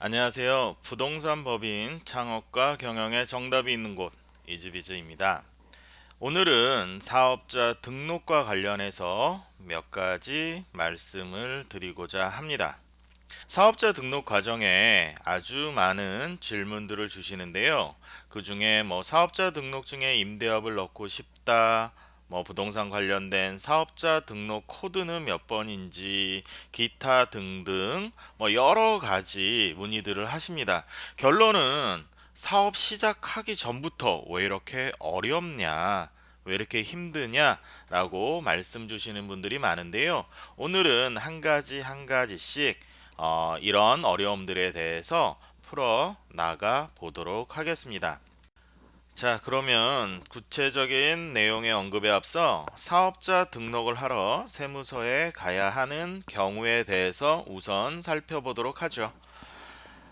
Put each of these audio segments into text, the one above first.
안녕하세요. 부동산 법인 창업과 경영의 정답이 있는 곳 이즈비즈입니다. 오늘은 사업자 등록과 관련해서 몇 가지 말씀을 드리고자 합니다. 사업자 등록 과정에 아주 많은 질문들을 주시는데요. 그 중에 사업자 등록증에 임대업을 넣고 싶다, 부동산 관련된 사업자 등록 코드는 몇 번인지, 기타 등등, 여러 가지 문의들을 하십니다. 결론은 사업 시작하기 전부터 왜 이렇게 어렵냐, 왜 이렇게 힘드냐 라고 말씀 주시는 분들이 많은데요. 오늘은 한 가지 한 가지씩 이런 어려움들에 대해서 풀어 나가 보도록 하겠습니다. 자, 그러면 구체적인 내용의 언급에 앞서 사업자 등록을 하러 세무서에 가야 하는 경우에 대해서 우선 살펴보도록 하죠.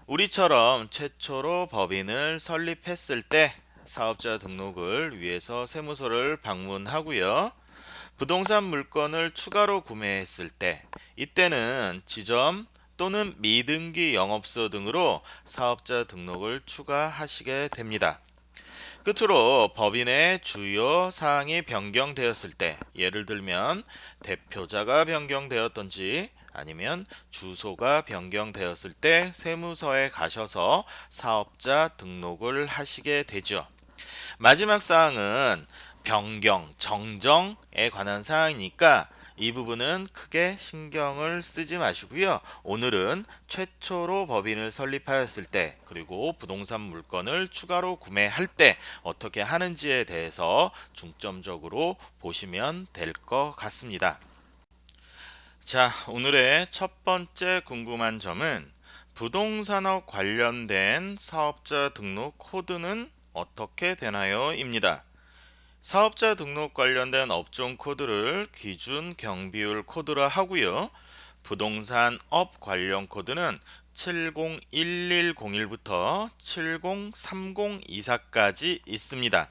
우리처럼 최초로 법인을 설립했을 때 사업자 등록을 위해서 세무서를 방문하고요. 부동산 물건을 추가로 구매했을 때 이때는 지점 또는 미등기 영업소 등으로 사업자 등록을 추가하시게 됩니다. 끝으로 법인의 주요 사항이 변경되었을 때, 예를 들면 대표자가 변경되었던지 아니면 주소가 변경되었을 때 세무서에 가셔서 사업자 등록을 하시게 되죠. 마지막 사항은 변경, 정정에 관한 사항이니까 이 부분은 크게 신경을 쓰지 마시고요. 오늘은 최초로 법인을 설립하였을 때, 그리고 부동산 물건을 추가로 구매할 때 어떻게 하는지에 대해서 중점적으로 보시면 될 것 같습니다. 자, 오늘의 첫 번째 궁금한 점은 부동산업 관련된 사업자 등록 코드는 어떻게 되나요? 입니다. 사업자 등록 관련된 업종 코드를 기준 경비율 코드라 하고요. 부동산 업 관련 코드는 701101부터 703024까지 있습니다.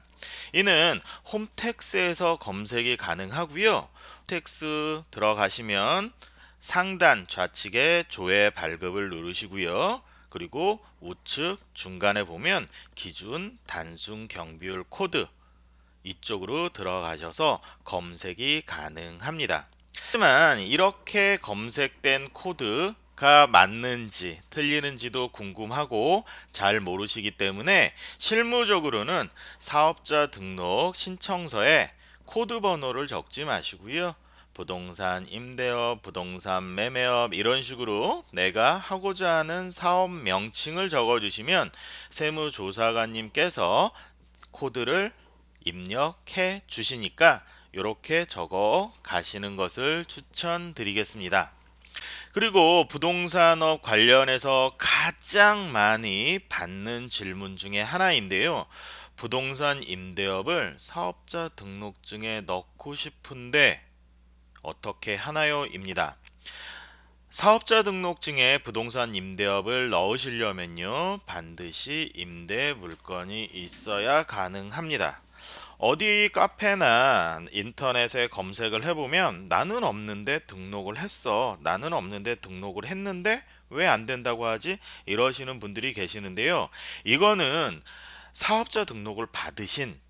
이는 홈택스에서 검색이 가능하고요. 홈택스 들어가시면 상단 좌측에 조회 발급을 누르시고요. 그리고 우측 중간에 보면 기준 단순 경비율 코드 이쪽으로 들어가셔서 검색이 가능합니다. 하지만 이렇게 검색된 코드가 맞는지 틀리는지도 궁금하고 잘 모르시기 때문에 실무적으로는 사업자 등록 신청서에 코드 번호를 적지 마시고요. 부동산 임대업, 부동산 매매업 이런 식으로 내가 하고자 하는 사업 명칭을 적어주시면 세무조사관님께서 코드를 입력해 주시니까 이렇게 적어 가시는 것을 추천드리겠습니다. 그리고 부동산업 관련해서 가장 많이 받는 질문 중에 하나인데요. 부동산 임대업을 사업자 등록증에 넣고 싶은데 어떻게 하나요? 입니다. 사업자 등록증에 부동산 임대업을 넣으시려면요, 반드시 임대 물건이 있어야 가능합니다. 어디 카페나 인터넷에 검색을 해보면 나는 없는데 등록을 했어. 나는 없는데 등록을 했는데 왜 안 된다고 하지? 이러시는 분들이 계시는데요. 이거는 사업자 등록을 받으신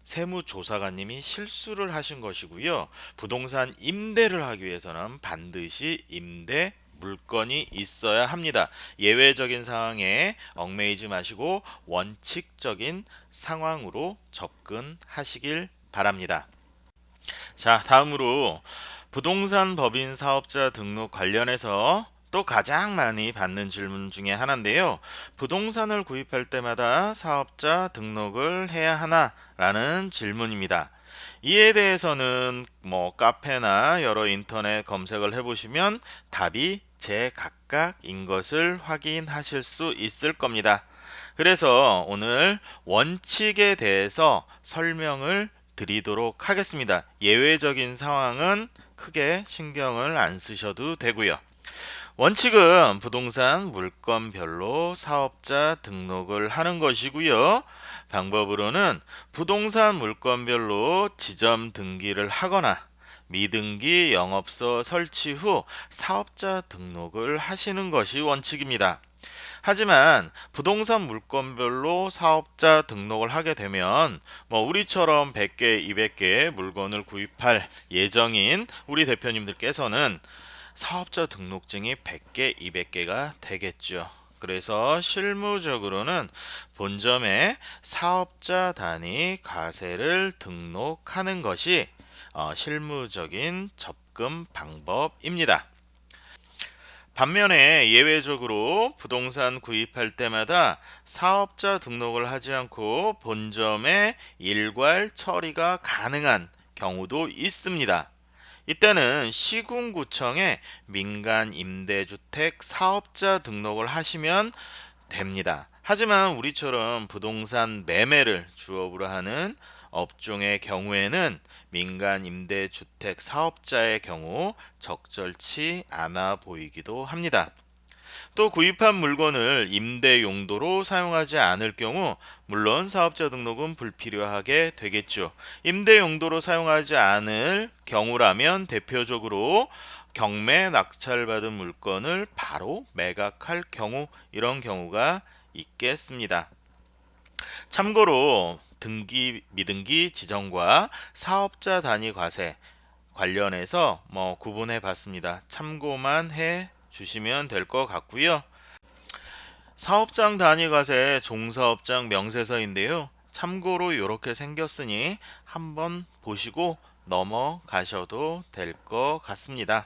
세무조사관님이 실수를 하신 것이고요. 부동산 임대를 하기 위해서는 반드시 임대 물건이 있어야 합니다. 예외적인 상황에 얽매이지 마시고 원칙적인 상황으로 접근하시길 바랍니다. 자, 다음으로 부동산 법인 사업자 등록 관련해서 또 가장 많이 받는 질문 중에 하나인데요. 부동산을 구입할 때마다 사업자 등록을 해야 하나? 라는 질문입니다. 이에 대해서는 카페나 여러 인터넷 검색을 해보시면 답이 제각각인 것을 확인하실 수 있을 겁니다. 그래서 오늘 원칙에 대해서 설명을 드리도록 하겠습니다. 예외적인 상황은 크게 신경을 안 쓰셔도 되고요. 원칙은 부동산 물건별로 사업자 등록을 하는 것이고요. 방법으로는 부동산 물건별로 지점 등기를 하거나 미등기 영업소 설치 후 사업자 등록을 하시는 것이 원칙입니다. 하지만 부동산 물건별로 사업자 등록을 하게 되면 우리처럼 100개, 200개의 물건을 구입할 예정인 우리 대표님들께서는 사업자 등록증이 100개, 200개가 되겠죠. 그래서 실무적으로는 본점에 사업자 단위 과세를 등록하는 것이 실무적인 접근 방법입니다. 반면에 예외적으로 부동산 구입할 때마다 사업자 등록을 하지 않고 본점에 일괄 처리가 가능한 경우도 있습니다. 이때는 시군구청에 민간 임대주택 사업자 등록을 하시면 됩니다. 하지만 우리처럼 부동산 매매를 주업으로 하는 업종의 경우에는 민간 임대주택 사업자의 경우 적절치 않아 보이기도 합니다. 또 구입한 물건을 임대 용도로 사용하지 않을 경우 물론 사업자 등록은 불필요하게 되겠죠. 임대 용도로 사용하지 않을 경우라면 대표적으로 경매 낙찰받은 물건을 바로 매각할 경우, 이런 경우가 있겠습니다. 참고로 등기 미등기 지정과 사업자 단위 과세 관련해서 구분해 봤습니다. 참고만 해 주시면 될 것 같고요. 사업장 단위 과세 종사업장 명세서인데요. 참고로 이렇게 생겼으니 한번 보시고 넘어가셔도 될 것 같습니다.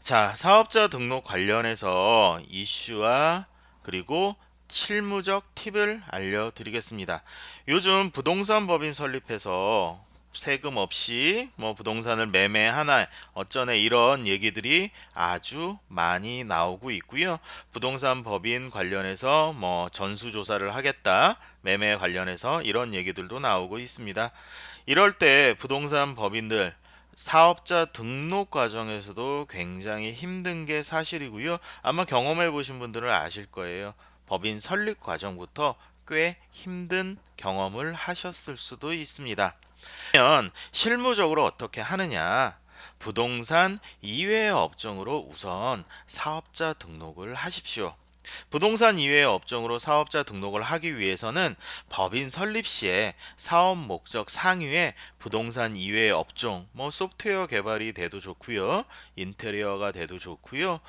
자, 사업자 등록 관련해서 이슈와 그리고 실무적 팁을 알려드리겠습니다. 요즘 부동산 법인 설립해서 세금 없이 부동산을 매매하나 어쩌네 이런 얘기들이 아주 많이 나오고 있고요. 부동산 법인 관련해서 전수조사를 하겠다, 매매 관련해서 이런 얘기들도 나오고 있습니다. 이럴 때 부동산 법인들 사업자 등록 과정에서도 굉장히 힘든 게 사실이고요. 아마 경험해 보신 분들은 아실 거예요. 법인 설립 과정부터 꽤 힘든 경험을 하셨을 수도 있습니다. 그러면 실무적으로 어떻게 하느냐? 부동산 이외의 업종으로 우선 사업자 등록을 하십시오. 부동산 이외의 업종으로 사업자 등록을 하기 위해서는 법인 설립 시에 사업 목적 상위에 부동산 이외의 업종, 소프트웨어 개발이 돼도 좋고요, 인테리어가 돼도 좋고요,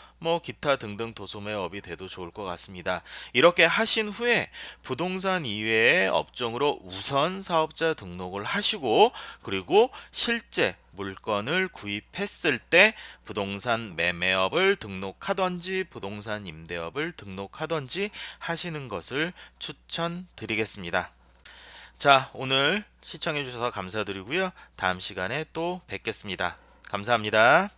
기타 등등 도소매업이 돼도 좋을 것 같습니다. 이렇게 하신 후에 부동산 이외의 업종으로 우선 사업자 등록을 하시고, 그리고 실제 물건을 구입했을 때 부동산 매매업을 등록하던지 부동산 임대업을 등록하던지 하시는 것을 추천드리겠습니다. 자, 오늘 시청해 주셔서 감사드리고요. 다음 시간에 또 뵙겠습니다. 감사합니다.